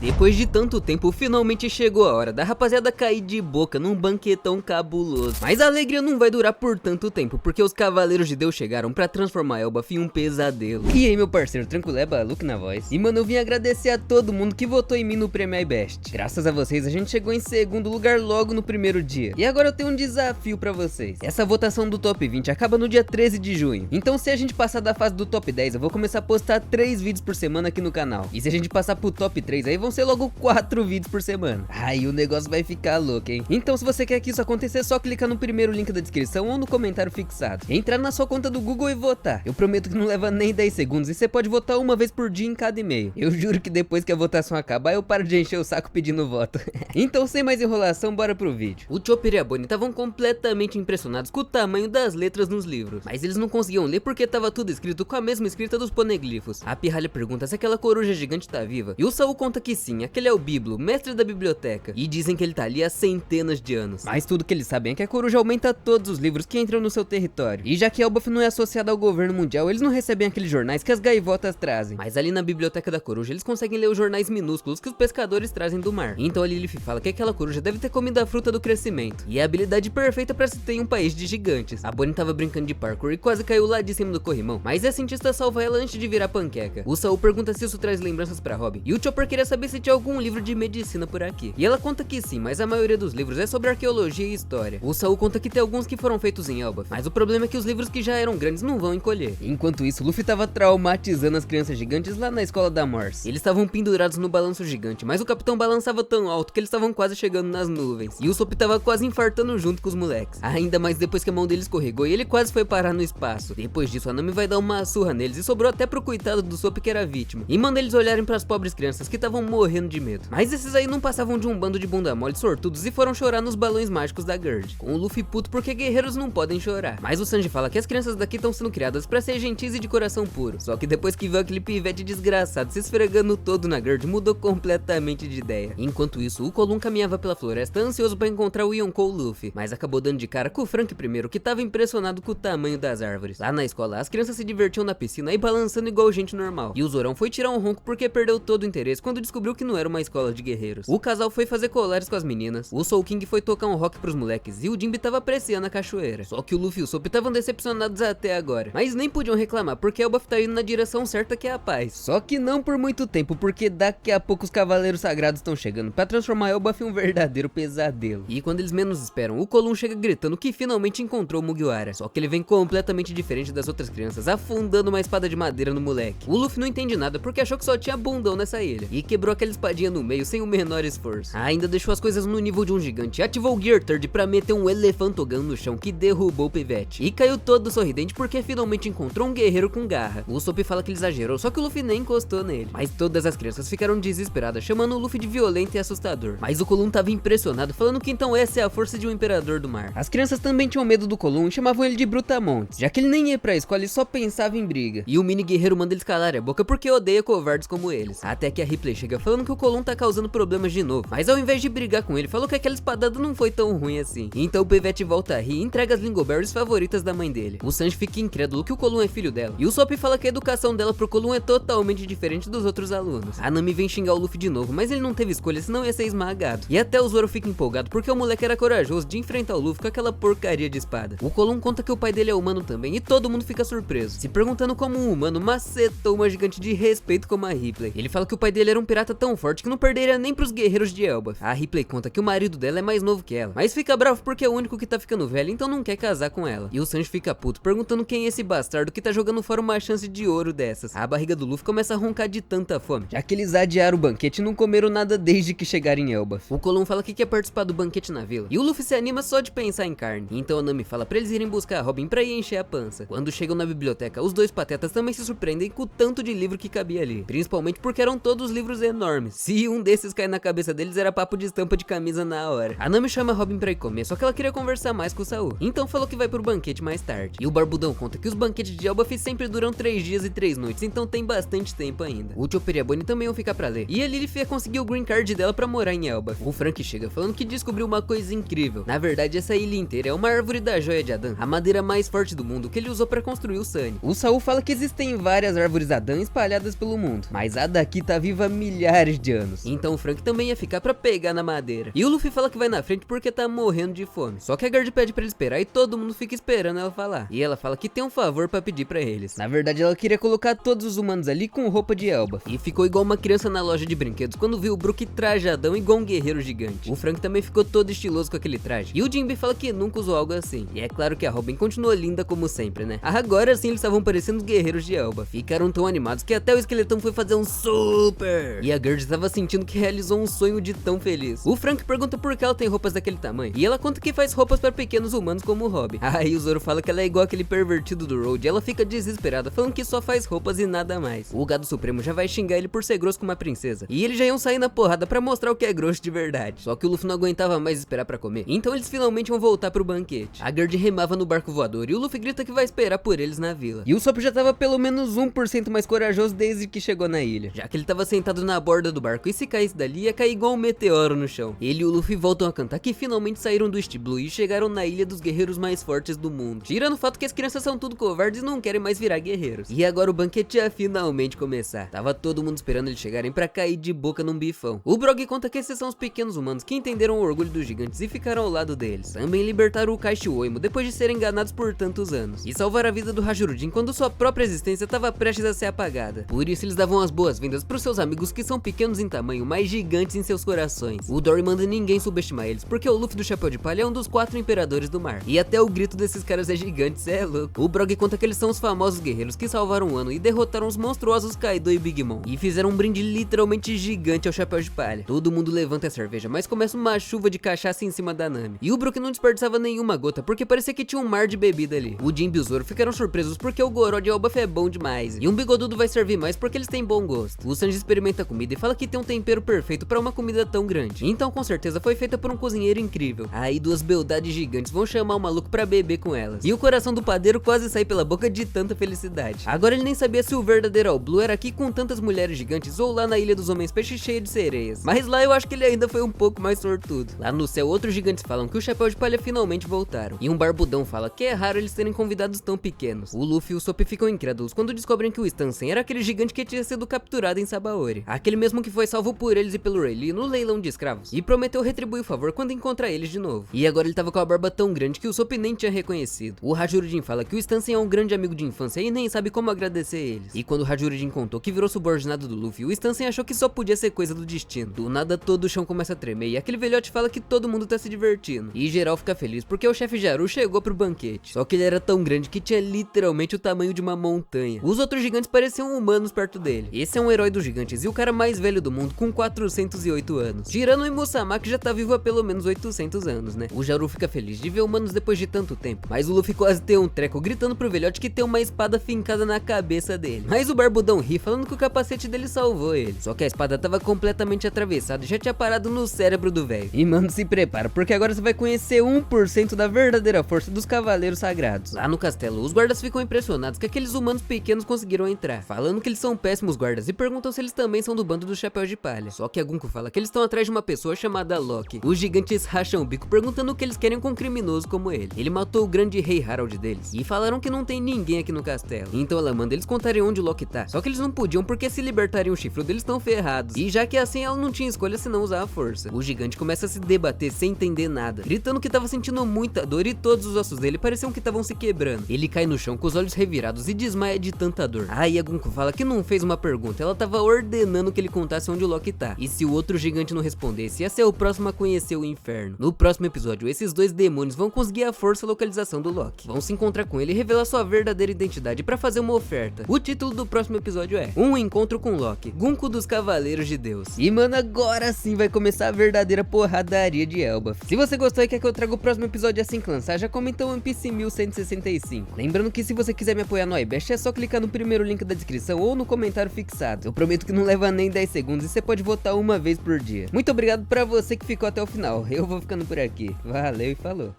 Depois de tanto tempo, finalmente chegou a hora da rapaziada cair de boca num banquetão cabuloso. Mas a alegria não vai durar por tanto tempo, porque os Cavaleiros de Deus chegaram pra transformar Elbaf em um pesadelo. E aí, meu parceiro, tranquileba, Luke na voz. E mano, eu vim agradecer a todo mundo que votou em mim no Prêmio iBest. Graças a vocês, a gente chegou em segundo lugar logo no primeiro dia. E agora eu tenho um desafio pra vocês. Essa votação do Top 20 acaba no dia 13 de junho. Então se a gente passar da fase do Top 10, eu vou começar a postar 3 vídeos por semana aqui no canal. E se a gente passar pro Top 3, aí vão ser logo 4 vídeos por semana. Aí o negócio vai ficar louco, hein? Então se você quer que isso aconteça, é só clicar no primeiro link da descrição ou no comentário fixado. Entrar na sua conta do Google e votar. Eu prometo que não leva nem 10 segundos e você pode votar uma vez por dia em cada e-mail. Eu juro que depois que a votação acabar, eu paro de encher o saco pedindo voto. Então sem mais enrolação, bora pro vídeo. O Chopper e a Bonnie estavam completamente impressionados com o tamanho das letras nos livros, mas eles não conseguiam ler porque tava tudo escrito com a mesma escrita dos poneglifos. A Pirralha pergunta se aquela coruja gigante tá viva, e o Saul conta que sim, aquele é o Biblo, mestre da biblioteca, e dizem que ele tá ali há centenas de anos. Mas tudo que eles sabem é que a coruja aumenta todos os livros que entram no seu território, e já que Elbaf não é associada ao governo mundial, eles não recebem aqueles jornais que as gaivotas trazem. Mas ali na biblioteca da coruja, eles conseguem ler os jornais minúsculos que os pescadores trazem do mar. Então a Lilith fala que aquela coruja deve ter comido a fruta do crescimento, e é a habilidade perfeita pra se ter em um país de gigantes. A Bonnie tava brincando de parkour e quase caiu lá de cima do corrimão, mas a cientista salva ela antes de virar panqueca. O Saul pergunta se isso traz lembranças pra Robin, e o Chopper queria saber se tinha algum livro de medicina por aqui. E ela conta que sim, mas a maioria dos livros é sobre arqueologia e história. O Saul conta que tem alguns que foram feitos em Elbaf, mas o problema é que os livros que já eram grandes não vão encolher. Enquanto isso, Luffy tava traumatizando as crianças gigantes lá na escola da Morse. Eles estavam pendurados no balanço gigante, mas o capitão balançava tão alto que eles estavam quase chegando nas nuvens. E o Sop tava quase infartando junto com os moleques. Ainda mais depois que a mão dele escorregou e ele quase foi parar no espaço. Depois disso, a Nami vai dar uma surra neles e sobrou até pro coitado do Sop que era vítima. E manda eles olharem pras pobres crianças que estavam morrendo de medo. Mas esses aí não passavam de um bando de bunda mole sortudos e foram chorar nos balões mágicos da Gerd. Com o Luffy puto porque guerreiros não podem chorar. Mas o Sanji fala que as crianças daqui estão sendo criadas pra ser gentis e de coração puro. Só que depois que viu aquele pivete desgraçado se esfregando todo na Gerd, mudou completamente de ideia. Enquanto isso, o Colum caminhava pela floresta ansioso pra encontrar o Yonkou Luffy, mas acabou dando de cara com o Frank primeiro, que tava impressionado com o tamanho das árvores. Lá na escola, as crianças se divertiam na piscina e balançando igual gente normal. E o Zorão foi tirar um ronco porque perdeu todo o interesse quando descobriu que não era uma escola de guerreiros. O casal foi fazer colares com as meninas, o Soul King foi tocar um rock pros moleques e o Jinbe tava apreciando a cachoeira. Só que o Luffy e o Sop estavam decepcionados até agora, mas nem podiam reclamar porque Elbaf tá indo na direção certa, que é a paz. Só que não por muito tempo, porque daqui a pouco os Cavaleiros Sagrados estão chegando pra transformar Elbaf em um verdadeiro pesadelo. E quando eles menos esperam, o Colum chega gritando que finalmente encontrou o Mugiwara. Só que ele vem completamente diferente das outras crianças, afundando uma espada de madeira no moleque. O Luffy não entende nada porque achou que só tinha bundão nessa ilha, e quebrou aquela espadinha no meio sem o menor esforço. Ainda deixou as coisas no nível de um gigante, ativou o Gear Third pra meter um elefantogun no chão que derrubou o pivete. E caiu todo sorridente porque finalmente encontrou um guerreiro com garra. O Sop fala que ele exagerou, só que o Luffy nem encostou nele. Mas todas as crianças ficaram desesperadas, chamando o Luffy de violento e assustador. Mas o Colum tava impressionado, falando que então essa é a força de um imperador do mar. As crianças também tinham medo do Colum e chamavam ele de Brutamontes, já que ele nem ia pra escola e só pensava em briga. E o mini guerreiro manda eles calar a boca porque odeia covardes como eles. Até que a Ripley chega falando que o Colum tá causando problemas de novo, mas ao invés de brigar com ele, falou que aquela espadada não foi tão ruim assim. Então o Pivete volta a rir e entrega as Lingoberries favoritas da mãe dele. O Sanji fica incrédulo que o Colum é filho dela, e o Sop fala que a educação dela pro Colum é totalmente diferente dos outros alunos. A Nami vem xingar o Luffy de novo, mas ele não teve escolha, senão ia ser esmagado. E até o Zoro fica empolgado porque o moleque era corajoso de enfrentar o Luffy com aquela porcaria de espada. O Colum conta que o pai dele é humano também e todo mundo fica surpreso, se perguntando como um humano macetou uma gigante de respeito como a Ripley. Ele fala que o pai dele era um pirata tão forte que não perderia nem pros guerreiros de Elbaf. A Ripley conta que o marido dela é mais novo que ela, mas fica bravo porque é o único que tá ficando velho, então não quer casar com ela. E o Sanji fica puto, perguntando quem é esse bastardo que tá jogando fora uma chance de ouro dessas. A barriga do Luffy começa a roncar de tanta fome, já que eles adiaram o banquete e não comeram nada desde que chegaram em Elbaf. O Colum fala que quer participar do banquete na vila, e o Luffy se anima só de pensar em carne. Então a Nami fala pra eles irem buscar a Robin pra ir encher a pança. Quando chegam na biblioteca, os dois patetas também se surpreendem com o tanto de livro que cabia ali, principalmente porque eram todos livros enormes. Se um desses cair na cabeça deles, era papo de estampa de camisa na hora. A Nami chama a Robin pra ir comer, só que ela queria conversar mais com o Saul, então falou que vai pro banquete mais tarde. E o Barbudão conta que os banquetes de Elbaf sempre duram 3 dias e 3 noites, então tem bastante tempo ainda. O Chopper e a Bonnie também vão ficar pra ler, e a Lilith ia conseguir o green card dela pra morar em Elbaf. O Frank chega falando que descobriu uma coisa incrível. Na verdade, essa ilha inteira é uma árvore da joia de Adan, a madeira mais forte do mundo que ele usou pra construir o Sunny. O Saul fala que existem várias árvores Adan espalhadas pelo mundo, mas a daqui tá viva há milhares milhares de anos. Então o Frank também ia ficar pra pegar na madeira. E o Luffy fala que vai na frente porque tá morrendo de fome. Só que a Guard pede pra ele esperar e todo mundo fica esperando ela falar. E ela fala que tem um favor pra pedir pra eles. Na verdade ela queria colocar todos os humanos ali com roupa de Elba. E ficou igual uma criança na loja de brinquedos quando viu o Brook trajadão igual um guerreiro gigante. O Frank também ficou todo estiloso com aquele traje. E o Jinbe fala que nunca usou algo assim. E é claro que a Robin continua linda como sempre, né? Agora sim eles estavam parecendo os guerreiros de Elba. Ficaram tão animados que até o esqueletão foi fazer um super. E a Gerd estava sentindo que realizou um sonho de tão feliz. O Frank pergunta por que ela tem roupas daquele tamanho. E ela conta que faz roupas para pequenos humanos como o Robin. Aí o Zoro fala que ela é igual aquele pervertido do Road. E ela fica desesperada, falando que só faz roupas e nada mais. O Gado Supremo já vai xingar ele por ser grosso com uma princesa. E eles já iam sair na porrada pra mostrar o que é grosso de verdade. Só que o Luffy não aguentava mais esperar pra comer. Então eles finalmente vão voltar pro banquete. A Gerd remava no barco voador e o Luffy grita que vai esperar por eles na vila. E o Sop já tava pelo menos 1% mais corajoso desde que chegou na ilha. Já que ele tava sentado na borda do barco e se caísse dali ia cair igual um meteoro no chão. Ele e o Luffy voltam a cantar que finalmente saíram do East Blue e chegaram na ilha dos guerreiros mais fortes do mundo. Tirando o fato que as crianças são tudo covardes e não querem mais virar guerreiros. E agora o banquete ia finalmente começar. Tava todo mundo esperando eles chegarem pra cair de boca num bifão. O Brog conta que esses são os pequenos humanos que entenderam o orgulho dos gigantes e ficaram ao lado deles. Também libertaram o Kaishi Oimo depois de serem enganados por tantos anos. E salvar a vida do Hajurudin quando sua própria existência estava prestes a ser apagada. Por isso eles davam as boas-vindas pros seus amigos que são pequenos em tamanho, mas gigantes em seus corações. O Dory manda ninguém subestimar eles, porque o Luffy do Chapéu de Palha é um dos 4 imperadores do mar. E até o grito desses caras é gigante, cê é louco. O Brog conta que eles são os famosos guerreiros que salvaram o ano e derrotaram os monstruosos Kaido e Big Mom. E fizeram um brinde literalmente gigante ao Chapéu de Palha. Todo mundo levanta a cerveja, mas começa uma chuva de cachaça em cima da Nami. E o Brook não desperdiçava nenhuma gota, porque parecia que tinha um mar de bebida ali. O Jinbe e o Zoro ficaram surpresos porque o Goró de Elbaf é bom demais. E um bigodudo vai servir mais porque eles têm bom gosto. O Sanji experimenta a comida e fala que tem um tempero perfeito pra uma comida tão grande. Então com certeza foi feita por um cozinheiro incrível. Aí duas beldades gigantes vão chamar o maluco pra beber com elas. E o coração do padeiro quase sai pela boca de tanta felicidade. Agora ele nem sabia se o verdadeiro All Blue era aqui com tantas mulheres gigantes ou lá na Ilha dos Homens Peixes cheia de sereias. Mas lá eu acho que ele ainda foi um pouco mais sortudo. Lá no céu outros gigantes falam que o Chapéu de Palha finalmente voltaram. E um barbudão fala que é raro eles terem convidados tão pequenos. O Luffy e o Sop ficam incrédulos quando descobrem que o Stansen era aquele gigante que tinha sido capturado em Sabaody. Aquele mesmo que foi salvo por eles e pelo Rayleigh no leilão de escravos. E prometeu retribuir o favor quando encontrar eles de novo. E agora ele tava com a barba tão grande que o Sop nem tinha reconhecido. O Hajurudin fala que o Stansen é um grande amigo de infância e nem sabe como agradecer eles. E quando o Hajurudin contou que virou subordinado do Luffy, o Stansen achou que só podia ser coisa do destino. Do nada todo o chão começa a tremer e aquele velhote fala que todo mundo tá se divertindo. E geral fica feliz porque o chefe Jaru chegou pro banquete. Só que ele era tão grande que tinha literalmente o tamanho de uma montanha. Os outros gigantes pareciam humanos perto dele. Esse é um herói dos gigantes e o cara mais velho do mundo com 408 anos. Tirando o Imusama que já tá vivo há pelo menos 800 anos, né? O Jaru fica feliz de ver humanos depois de tanto tempo. Mas o Luffy quase tem um treco gritando pro velhote que tem uma espada fincada na cabeça dele. Mas o barbudão ri falando que o capacete dele salvou ele. Só que a espada tava completamente atravessada e já tinha parado no cérebro do velho. E mano, se prepara, porque agora você vai conhecer 1% da verdadeira força dos Cavaleiros Sagrados. Lá no castelo, os guardas ficam impressionados que aqueles humanos pequenos conseguiram entrar, falando que eles são péssimos guardas e perguntam se eles também são do bando do Chapéu de Palha. Só que a Gunko fala que eles estão atrás de uma pessoa chamada Loki. Os gigantes racham o bico perguntando o que eles querem com um criminoso como ele. Ele matou o grande rei Harald deles e falaram que não tem ninguém aqui no castelo. Então ela manda eles contarem onde o Loki tá. Só que eles não podiam porque se libertarem o chifre deles estão ferrados. E já que é assim, ela não tinha escolha senão usar a força. O gigante começa a se debater sem entender nada, gritando que tava sentindo muita dor e todos os ossos dele pareciam que estavam se quebrando. Ele cai no chão com os olhos revirados e desmaia de tanta dor. Aí a Gunko fala que não fez uma pergunta, ela tava ordenando que ele contasse onde o Loki tá. E se o outro gigante não respondesse, ia ser o próximo a conhecer o inferno. No próximo episódio, esses dois demônios vão conseguir a força e localização do Loki. Vão se encontrar com ele e revelar sua verdadeira identidade pra fazer uma oferta. O título do próximo episódio é Um Encontro com Loki, Gunko dos Cavaleiros de Deus. E mano, agora sim vai começar a verdadeira porradaria de Elbaf. Se você gostou e quer que eu traga o próximo episódio assim que lançar, já comenta o One Piece 1165. Lembrando que se você quiser me apoiar no iBest, é só clicar no primeiro link da descrição ou no comentário fixado. Eu prometo que não leva nem 10 segundos e você pode votar uma vez por dia. Muito obrigado pra você que ficou até o final. Eu vou ficando por aqui. Valeu e falou.